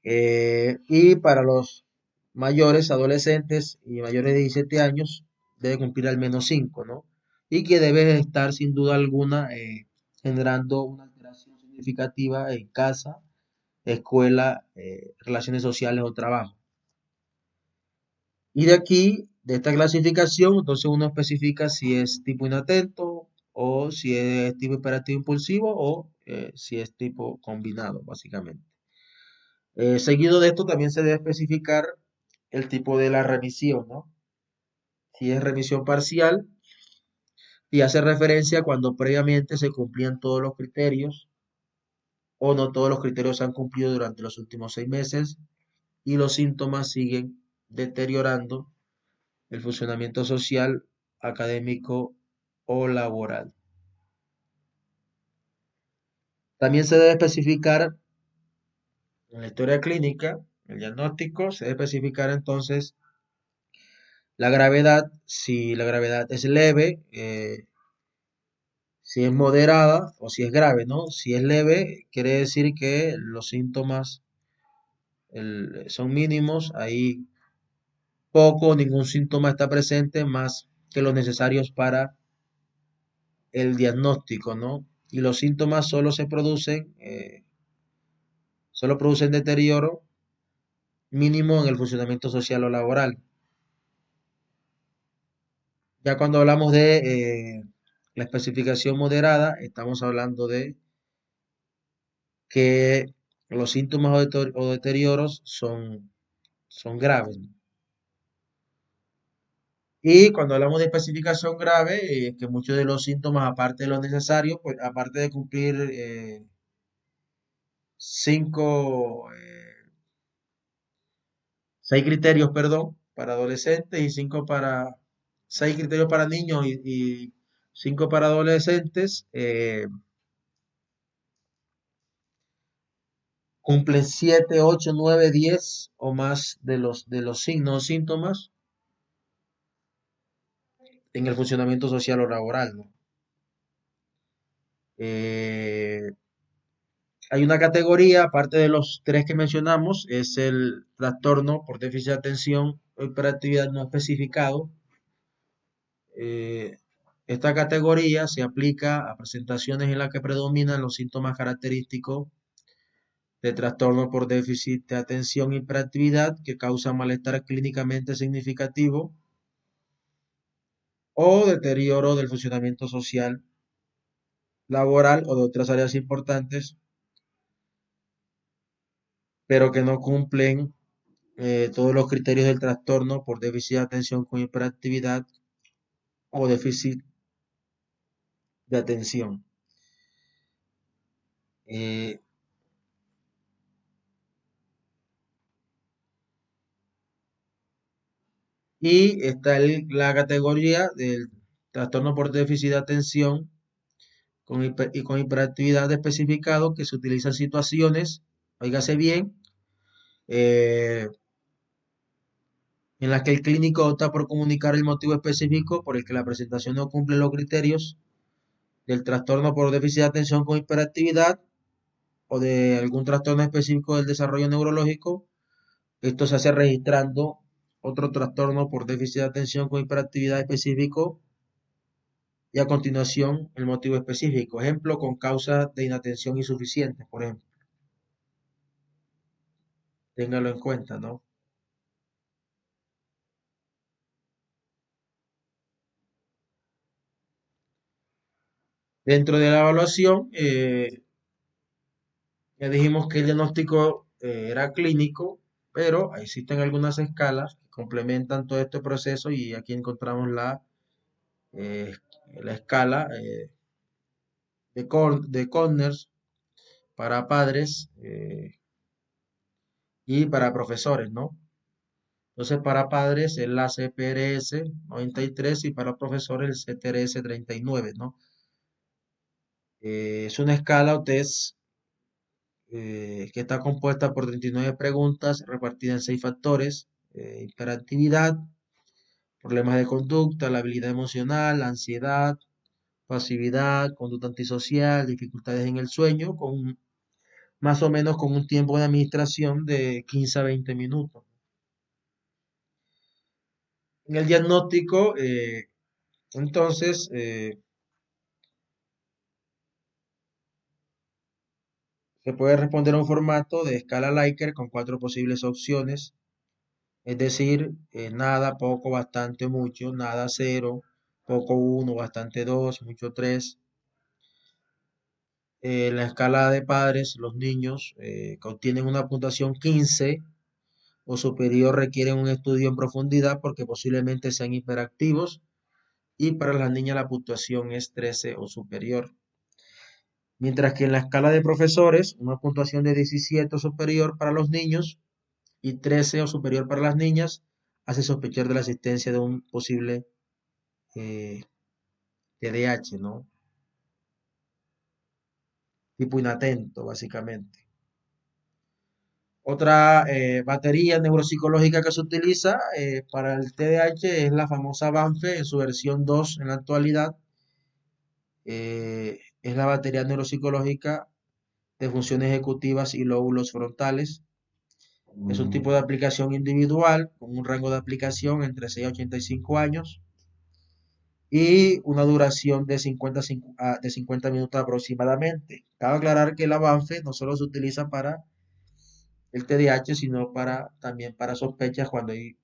y para los mayores, adolescentes y mayores de 17 años debe cumplir al menos 5, ¿no? Y que debe estar sin duda alguna generando una alteración significativa en casa, escuela, relaciones sociales o trabajo. Y de aquí, de esta clasificación, entonces uno especifica si es tipo inatento o si es tipo hiperactivo impulsivo o si es tipo combinado, básicamente. Seguido de esto también se debe especificar el tipo de la remisión, ¿no? Si es remisión parcial y hace referencia cuando previamente se cumplían todos los criterios o no todos los criterios se han cumplido durante los últimos 6 meses y los síntomas siguen deteriorando el funcionamiento social, académico o laboral. También se debe especificar en la historia clínica, el diagnóstico, se debe especificar entonces la gravedad, si la gravedad es leve, si es moderada o si es grave, ¿no? Si es leve, quiere decir que los síntomas son mínimos, ahí poco o ningún síntoma está presente más que los necesarios para el diagnóstico, ¿no? Y los síntomas solo producen deterioro mínimo en el funcionamiento social o laboral. Ya cuando hablamos de la especificación moderada, estamos hablando de que los síntomas o deterioros son graves. Y cuando hablamos de especificación grave, que muchos de los síntomas, aparte de lo necesario, pues aparte de cumplir cinco, 6 criterios, perdón, para adolescentes y 6 criterios para niños y 5 para adolescentes, cumplen 7, 8, 9, 10 o más de los signos o síntomas en el funcionamiento social o laboral, ¿no? Eh, Hay una categoría, aparte de los 3 que mencionamos, es el trastorno por déficit de atención o hiperactividad no especificado. Eh, Esta categoría se aplica a presentaciones en las que predominan los síntomas característicos de trastorno por déficit de atención y hiperactividad que causan malestar clínicamente significativo o deterioro del funcionamiento social, laboral o de otras áreas importantes, pero que no cumplen todos los criterios del trastorno por déficit de atención con hiperactividad o déficit de atención. Eh, y está la categoría del trastorno por déficit de atención y con hiperactividad especificado que se utiliza en situaciones, oígase bien, eh, en las que el clínico opta por comunicar el motivo específico por el que la presentación no cumple los criterios del trastorno por déficit de atención con hiperactividad o de algún trastorno específico del desarrollo neurológico. Esto se hace registrando otro trastorno por déficit de atención con hiperactividad específico y a continuación el motivo específico. Ejemplo, con causa de inatención insuficiente, por ejemplo. Téngalo en cuenta, ¿no? Dentro de la evaluación, ya dijimos que el diagnóstico era clínico, pero existen algunas escalas que complementan todo este proceso y aquí encontramos eh, la escala de Conners para padres y para profesores, ¿no? Entonces, para padres es la CPRS 93 y para profesores el CTRS 39, ¿no? Es una escala o test que está compuesta por 39 preguntas repartidas en 6 factores: hiperactividad, problemas de conducta, la habilidad emocional, la ansiedad, pasividad, conducta antisocial, dificultades en el sueño, con más o menos con un tiempo de administración de 15 a 20 minutos. En el diagnóstico, entonces, se puede responder a un formato de escala Likert con 4 posibles opciones, es decir, nada, poco, bastante, mucho, nada, cero, poco, uno, bastante, dos, mucho, tres. La escala de padres, los niños que obtienen una puntuación 15 o superior requieren un estudio en profundidad porque posiblemente sean hiperactivos, y para las niñas la puntuación es 13 o superior. Mientras que en la escala de profesores, una puntuación de 17 o superior para los niños y 13 o superior para las niñas hace sospechar de la existencia de un posible eh, TDAH, ¿no? Tipo inatento, básicamente. Otra batería neuropsicológica que se utiliza para el TDAH es la famosa Banfe en su versión 2 en la actualidad. Es la batería neuropsicológica de funciones ejecutivas y lóbulos frontales. Es un tipo de aplicación individual con un rango de aplicación entre 6 a 85 años y una duración de 50 minutos aproximadamente. Cabe aclarar que la Banfe no solo se utiliza para el TDAH, sino también para sospechas cuando hay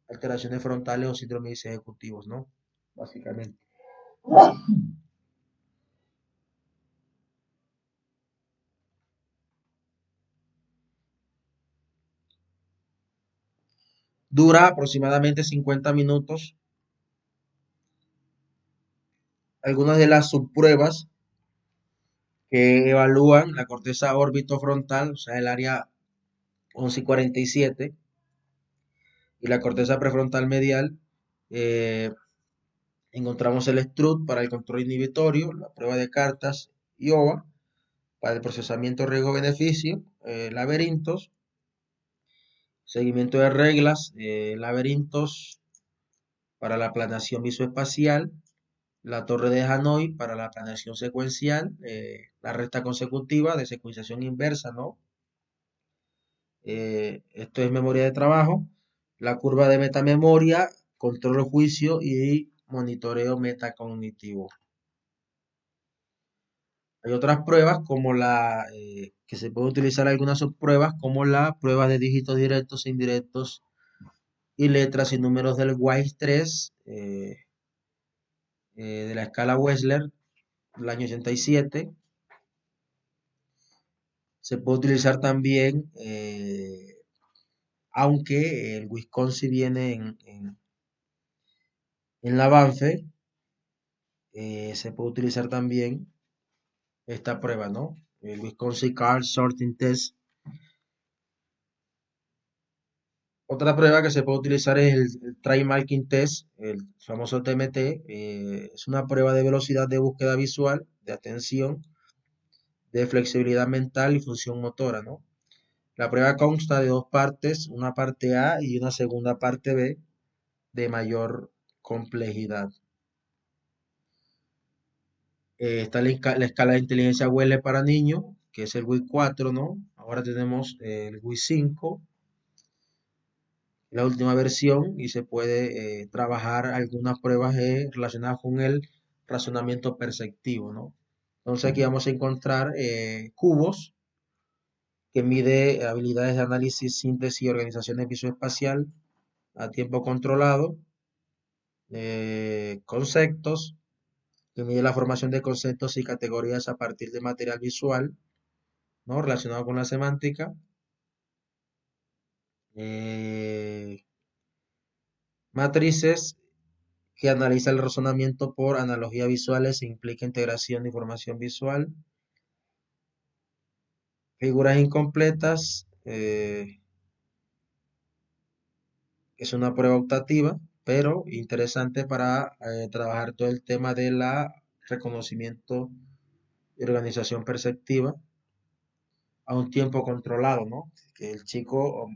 alteraciones frontales o síndromes ejecutivos, ¿no? Básicamente. Dura aproximadamente 50 minutos. Algunas de las subpruebas que evalúan la corteza orbitofrontal, o sea, el área 11 y 47, y la corteza prefrontal medial, eh, encontramos el STRUD para el control inhibitorio, la prueba de cartas y OVA para el procesamiento riesgo-beneficio, laberintos, seguimiento de reglas, laberintos para la planeación visoespacial, la torre de Hanoi para la planeación secuencial, la recta consecutiva de secuenciación inversa, ¿no? Esto es memoria de trabajo, la curva de metamemoria, control juicio y monitoreo metacognitivo. Hay otras pruebas como que se puede utilizar algunas subpruebas como la prueba de dígitos directos e indirectos y letras y números del WISE 3 de la escala Wechsler del año 87. Se puede utilizar también, aunque el Wisconsin viene en la Banfe, se puede utilizar también esta prueba, ¿no? El Wisconsin Card Sorting Test. Otra prueba que se puede utilizar es el Try Marking Test, el famoso TMT. Es una prueba de velocidad de búsqueda visual, de atención, de flexibilidad mental y función motora, ¿no? La prueba consta de dos partes, una parte A y una segunda parte B de mayor complejidad. Está la escala de inteligencia WELE para niños, que es el WI 4, ¿no? Ahora tenemos el WI 5, la última versión, y se puede trabajar algunas pruebas relacionadas con el razonamiento perceptivo, ¿no? Entonces aquí vamos a encontrar cubos que mide habilidades de análisis, síntesis y organización visoespacial a tiempo controlado, conceptos, que mide la formación de conceptos y categorías a partir de material visual, ¿no? Relacionado con la semántica. Eh, Matrices, que analiza el razonamiento por analogía visuales e implica integración de información visual. Figuras incompletas, es una prueba optativa, pero interesante para trabajar todo el tema de la reconocimiento y organización perceptiva a un tiempo controlado, ¿no? Que el chico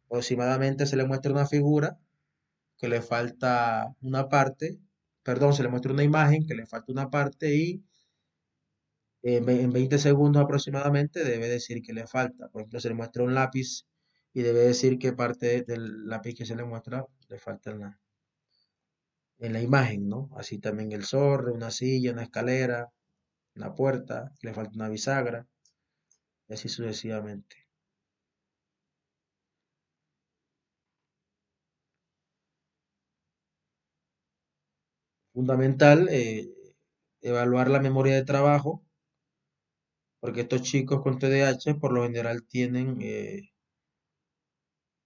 aproximadamente se le muestra una figura que le falta una parte, perdón, se le muestra una imagen que le falta una parte y en 20 segundos aproximadamente debe decir que le falta. Por ejemplo, se le muestra un lápiz y debe decir qué parte del lápiz que se le muestra le falta en la imagen, ¿no? Así también el zorro, una silla, una escalera, una puerta, le falta una bisagra, y así sucesivamente. Fundamental evaluar la memoria de trabajo, porque estos chicos con TDAH por lo general tienen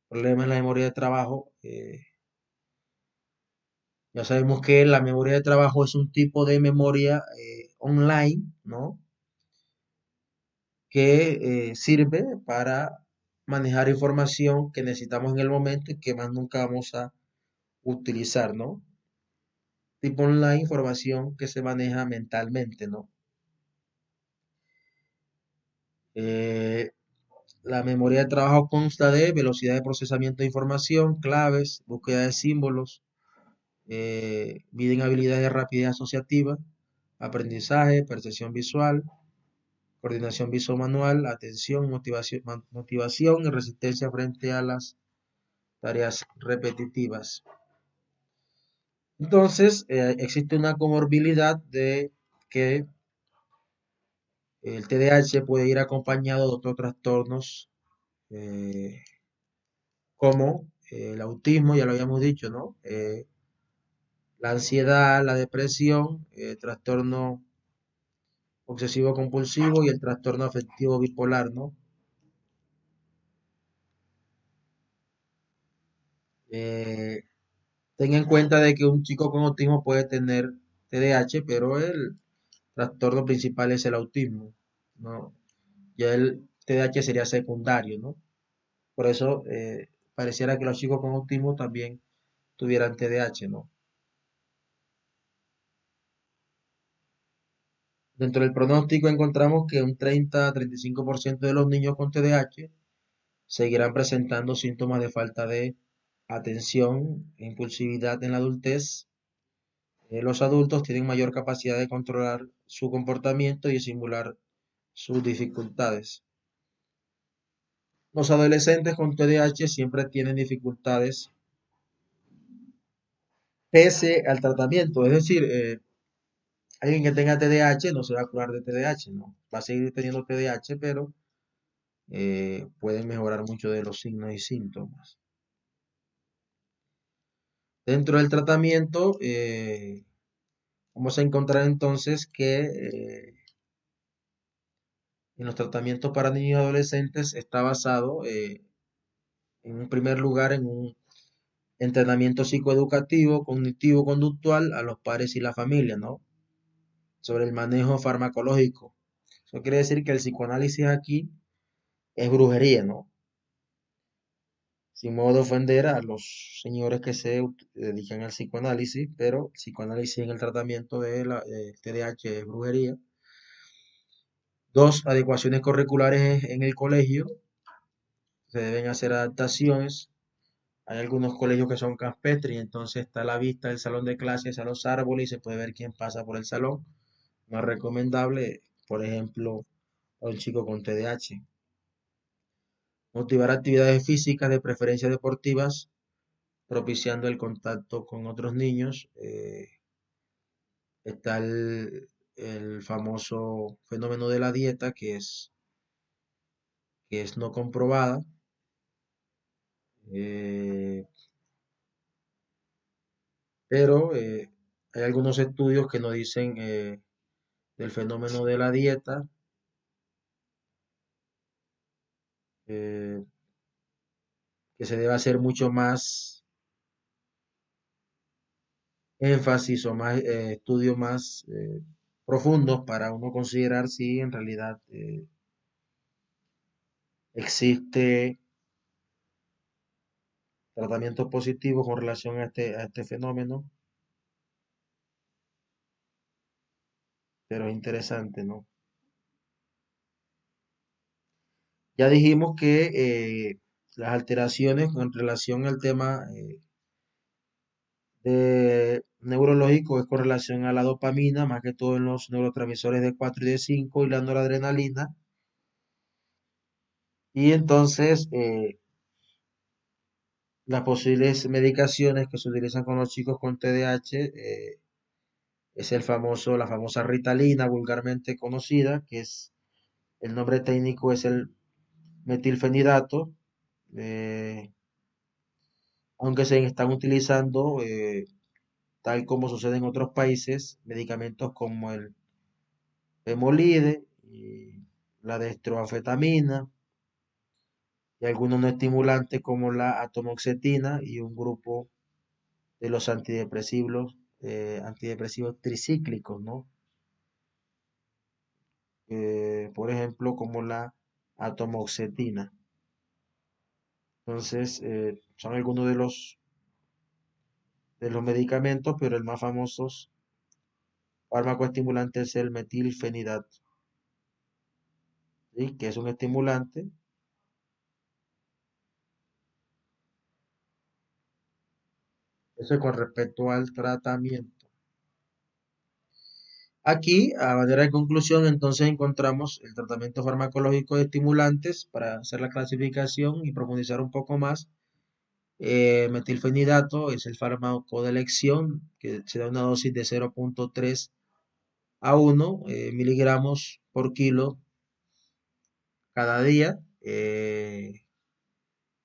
problemas en la memoria de trabajo. Ya sabemos que la memoria de trabajo es un tipo de memoria online, ¿no? Que sirve para manejar información que necesitamos en el momento y que más nunca vamos a utilizar, ¿no? Tipo online, información que se maneja mentalmente, ¿no? Eh, la memoria de trabajo consta de velocidad de procesamiento de información, claves, búsqueda de símbolos, miden habilidades de rapidez asociativa, aprendizaje, percepción visual, coordinación visomanual, atención, motivación y resistencia frente a las tareas repetitivas. Entonces, existe una comorbilidad de que el TDAH puede ir acompañado de otros trastornos eh, como el autismo, ya lo habíamos dicho, ¿no? La ansiedad, la depresión, trastorno obsesivo compulsivo y el trastorno afectivo bipolar, ¿no? Eh, Ten en cuenta de que un chico con autismo puede tener TDAH, pero el trastorno principal es el autismo, ¿no? Ya el TDAH sería secundario, ¿no? Por eso pareciera que los chicos con autismo también tuvieran TDAH, ¿no? Dentro del pronóstico encontramos que un 30 a 35% de los niños con TDAH seguirán presentando síntomas de falta de atención e impulsividad en la adultez. Los adultos tienen mayor capacidad de controlar su comportamiento y simular sus dificultades. Los adolescentes con TDAH siempre tienen dificultades pese al tratamiento. Es decir, alguien que tenga TDAH no se va a curar de TDAH, ¿no? Va a seguir teniendo TDAH, pero pueden mejorar mucho de los signos y síntomas. Dentro del tratamiento, vamos a encontrar entonces que en los tratamientos para niños y adolescentes está basado, en un primer lugar, en un entrenamiento psicoeducativo, cognitivo-conductual a los padres y la familia, ¿no? Sobre el manejo farmacológico. Eso quiere decir que el psicoanálisis aquí es brujería, ¿no? Sin modo de ofender a los señores que se dedican al psicoanálisis, pero el psicoanálisis en el tratamiento de la TDAH es brujería. Dos, adecuaciones curriculares en el colegio. Se deben hacer adaptaciones. Hay algunos colegios que son campestres y entonces está a la vista el salón de clases a los árboles y se puede ver quién pasa por el salón. No es recomendable, por ejemplo, a un chico con TDAH. Motivar actividades físicas, de preferencia deportivas, propiciando el contacto con otros niños. Está el famoso fenómeno de la dieta, que es no comprobada. eh, pero hay algunos estudios que nos dicen del fenómeno de la dieta, eh, que se debe hacer mucho más énfasis o más estudios más profundos para uno considerar si en realidad existe tratamientos positivos con relación a este fenómeno, pero es interesante, ¿no? Ya dijimos que las alteraciones con relación al tema neurológico es con relación a la dopamina, más que todo en los neurotransmisores de 4 y de 5 y la noradrenalina. Y entonces las posibles medicaciones que se utilizan con los chicos con TDAH es la famosa Ritalina, vulgarmente conocida, que es el nombre técnico es el metilfenidato, eh, aunque se están utilizando, tal como sucede en otros países, medicamentos como el Pemolide y la dextroanfetamina y algunos no estimulantes como la atomoxetina y un grupo de los antidepresivos tricíclicos, ¿no? Por ejemplo, como la atomoxetina. Entonces, son algunos de los medicamentos, pero el más famoso fármaco estimulante es el metilfenidato, ¿sí? Que es un estimulante. Eso es con respecto al tratamiento. Aquí, a manera de conclusión, entonces encontramos el tratamiento farmacológico de estimulantes para hacer la clasificación y profundizar un poco más. Metilfenidato es el fármaco de elección que se da una dosis de 0,3 a 1 miligramos por kilo cada día.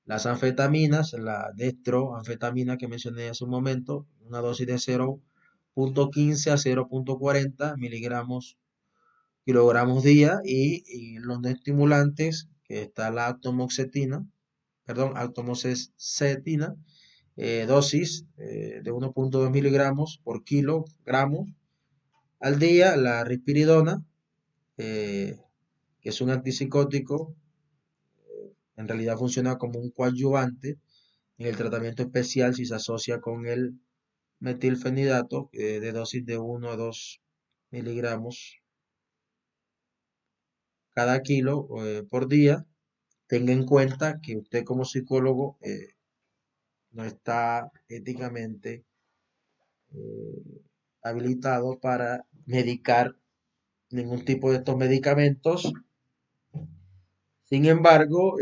Las anfetaminas, la dextroanfetamina que mencioné hace un momento, una dosis de 0,15 a 0,40 miligramos kilogramos día y los no estimulantes, que está la atomoxetina, perdón, atomoxetina, dosis de 1,2 miligramos por kilogramo al día, la risperidona, eh, que es un antipsicótico, en realidad funciona como un coadyuvante en el tratamiento especial si se asocia con el metilfenidato de dosis de 1 a 2 miligramos cada kilo por día. Tenga en cuenta que usted como psicólogo no está éticamente habilitado para medicar ningún tipo de estos medicamentos. Sin embargo,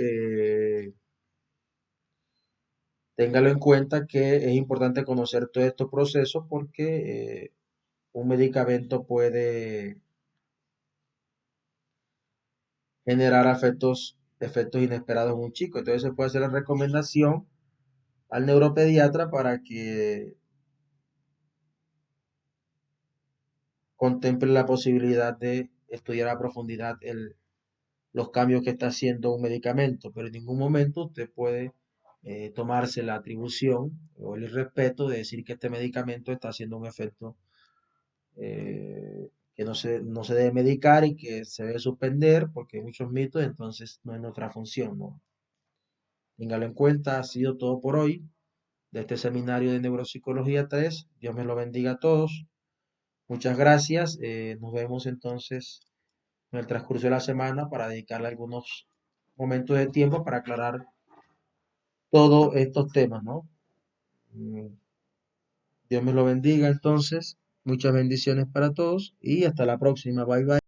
téngalo en cuenta que es importante conocer todos estos procesos porque un medicamento puede generar efectos inesperados en un chico. Entonces se puede hacer la recomendación al neuropediatra para que contemple la posibilidad de estudiar a profundidad los cambios que está haciendo un medicamento, pero en ningún momento usted puede tomarse la atribución o el respeto de decir que este medicamento está haciendo un efecto que no se debe medicar y que se debe suspender porque hay muchos mitos, entonces no es nuestra función, ¿no? Téngalo en cuenta, ha sido todo por hoy de este seminario de Neuropsicología 3. Dios me lo bendiga a todos. Muchas gracias. Nos vemos entonces en el transcurso de la semana para dedicarle algunos momentos de tiempo para aclarar todos estos temas, ¿no? Mm, Dios me lo bendiga entonces. Muchas bendiciones para todos y hasta la próxima. Bye bye.